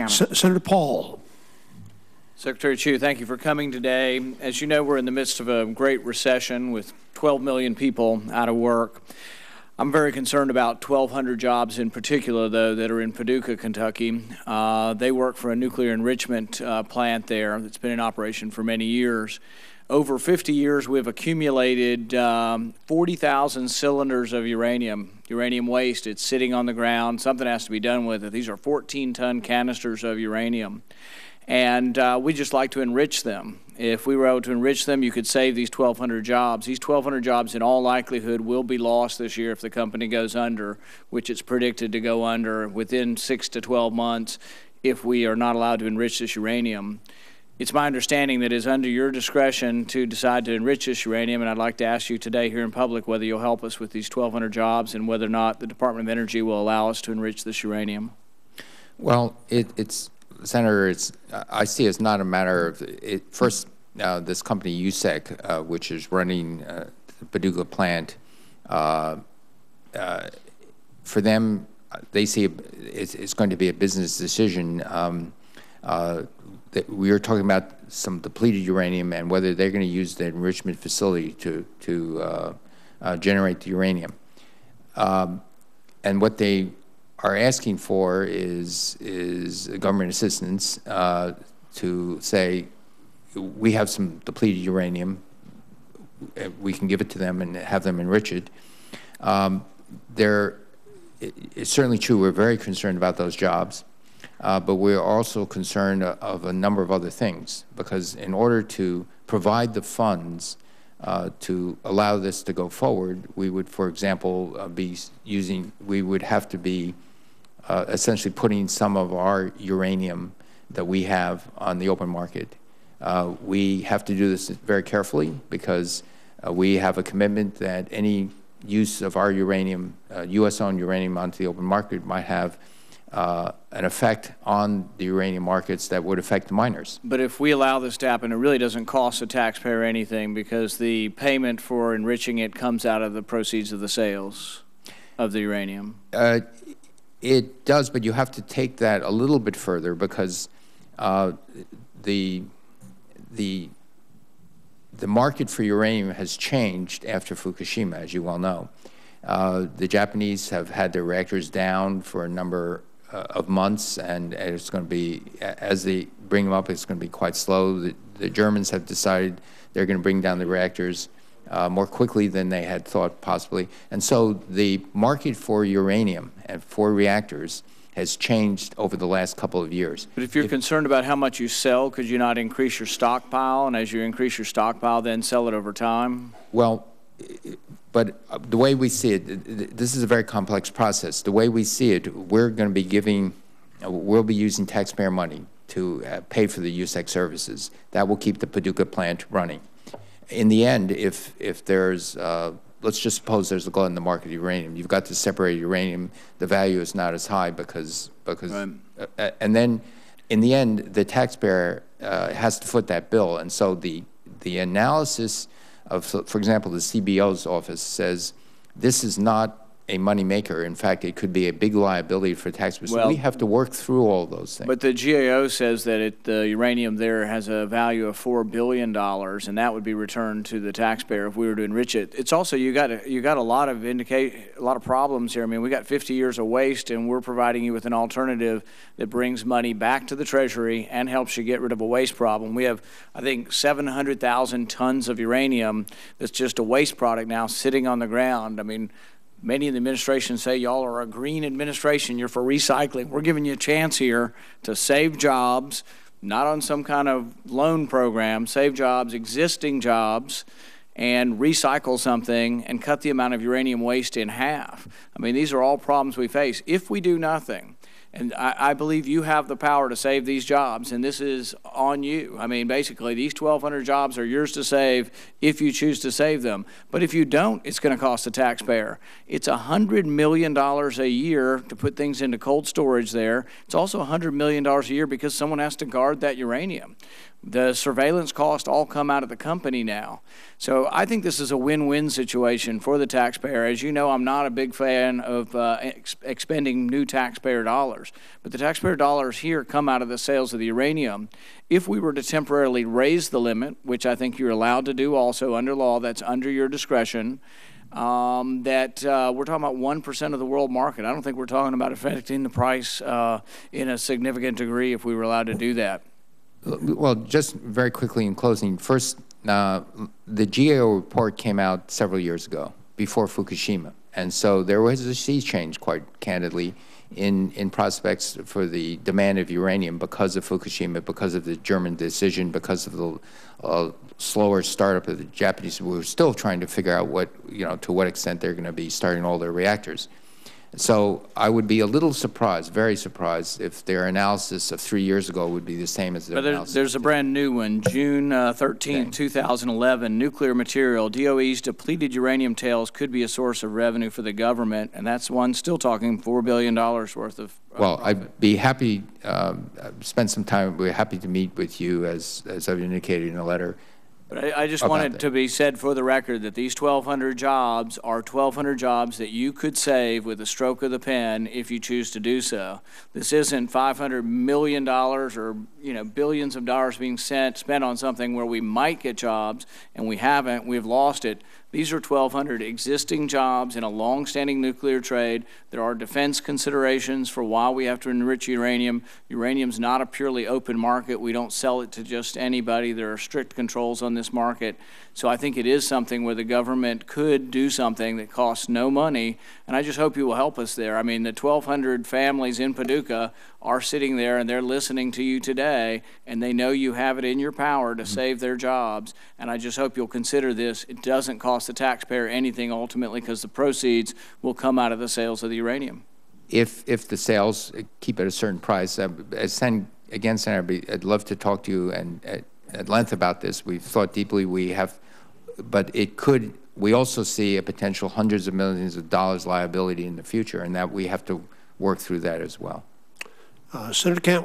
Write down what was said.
Chairman. Senator Paul. Secretary Chu, thank you for coming today. As you know, we're in the midst of a great recession with 12 million people out of work. I'm very concerned about 1,200 jobs in particular, though, that are in Paducah, Kentucky. They work for a nuclear enrichment plant there that's been in operation for many years. Over 50 years, we've accumulated 40,000 cylinders of uranium waste. It's sitting on the ground. Something has to be done with it. These are 14-ton canisters of uranium. And we just like to enrich them. If we were able to enrich them, you could save these 1,200 jobs. These 1,200 jobs, in all likelihood, will be lost this year if the company goes under, which it's predicted to go under within 6 to 12 months if we are not allowed to enrich this uranium. It's my understanding that it is under your discretion to decide to enrich this uranium, and I'd like to ask you today here in public whether you'll help us with these 1,200 jobs and whether or not the Department of Energy will allow us to enrich this uranium. Well, Senator, I see it's not a matter of first. This company USEC, which is running the Paducah plant, for them, they see it's going to be a business decision. That we are talking about some depleted uranium and whether they're going to use the enrichment facility to generate the uranium. And what they are asking for is government assistance to say, we have some depleted uranium, we can give it to them and have them enrich it. It's certainly true, we're very concerned about those jobs, but we're also concerned of a number of other things, because in order to provide the funds to allow this to go forward, we would, for example, we would have to be essentially putting some of our uranium that we have on the open market. We have to do this very carefully because we have a commitment that any use of our uranium, U.S.-owned uranium onto the open market might have an effect on the uranium markets that would affect the miners. But if we allow this to happen, it really doesn't cost the taxpayer anything because the payment for enriching it comes out of the proceeds of the sales of the uranium. It does, but you have to take that a little bit further because the market for uranium has changed after Fukushima, as you well know. The Japanese have had their reactors down for a number of months, and it's going to be, as they bring them up, it's going to be quite slow. The Germans have decided they're going to bring down the reactors more quickly than they had thought possibly. And so the market for uranium and for reactors has changed over the last couple of years. But if you're concerned about how much you sell, could you not increase your stockpile? And as you increase your stockpile, then sell it over time? Well, but the way we see it, this is a very complex process. The way we see it, we'll be using taxpayer money to pay for the USEC services. That will keep the Paducah plant running. In the end, if there's let's just suppose there's a glut in the market of uranium. You've got to separate uranium. The value is not as high because right. And then in the end, the taxpayer has to foot that bill. And so the analysis of, for example, the CBO's office says this is not a money maker. In fact, it could be a big liability for taxpayers. Well, so we have to work through all those things. But the GAO says that the uranium there has a value of $4 billion, and that would be returned to the taxpayer if we were to enrich it. It's also you got a lot of problems here. I mean, we got 50 years of waste, and we're providing you with an alternative that brings money back to the Treasury and helps you get rid of a waste problem. We have, I think, 700,000 tons of uranium that's just a waste product now sitting on the ground. I mean, many in the administration say y'all are a green administration, you're for recycling. We're giving you a chance here to save jobs, not on some kind of loan program, save jobs, existing jobs, and recycle something and cut the amount of uranium waste in half. I mean, these are all problems we face. If we do nothing, and I believe you have the power to save these jobs, and this is on you. I mean, basically, these 1,200 jobs are yours to save if you choose to save them. But if you don't, it's going to cost the taxpayer. It's $100 million a year to put things into cold storage there. It's also $100 million a year because someone has to guard that uranium. The surveillance costs all come out of the company now. So I think this is a win-win situation for the taxpayer. As you know, I'm not a big fan of expending new taxpayer dollars. dollars. But the taxpayer dollars here come out of the sales of the uranium. If we were to temporarily raise the limit, which I think you're allowed to do also under law, that's under your discretion, we're talking about 1% of the world market. I don't think we're talking about affecting the price in a significant degree if we were allowed to do that. Well, just very quickly in closing, first, the GAO report came out several years ago, before Fukushima. And so there was a sea change, quite candidly, in prospects for the demand of uranium because of Fukushima, because of the German decision, because of the slower startup of the Japanese. We're still trying to figure out what, to what extent they're going to be starting all their reactors. So I would be a little surprised, very surprised, if their analysis of 3 years ago would be the same as their analysis. There's a brand new one, June 13, 2011, nuclear material. DOE's depleted uranium tails could be a source of revenue for the government, and that's one still talking $4 billion worth of well, profit. I'd be happy, spend some time, we're happy to meet with you, as I've indicated in the letter. But I just wanted to be said for the record that these 1,200 jobs are 1,200 jobs that you could save with a stroke of the pen if you choose to do so. This isn't $500 million or billions of dollars being spent on something where we might get jobs and we haven't. We've lost it. These are 1,200 existing jobs in a long-standing nuclear trade. There are defense considerations for why we have to enrich uranium. Uranium's not a purely open market. We don't sell it to just anybody. There are strict controls on this market. So I think it is something where the government could do something that costs no money, and I just hope you will help us there. I mean, the 1,200 families in Paducah are sitting there and they're listening to you today, and they know you have it in your power to save their jobs, and I just hope you'll consider this. It doesn't cost the taxpayer anything ultimately because the proceeds will come out of the sales of the uranium. If the sales keep at a certain price, again, Senator, I'd love to talk to you at length about this. We've thought deeply. But it could. We also see a potential hundreds of millions of dollars liability in the future, and that we have to work through that as well. Senator Kent.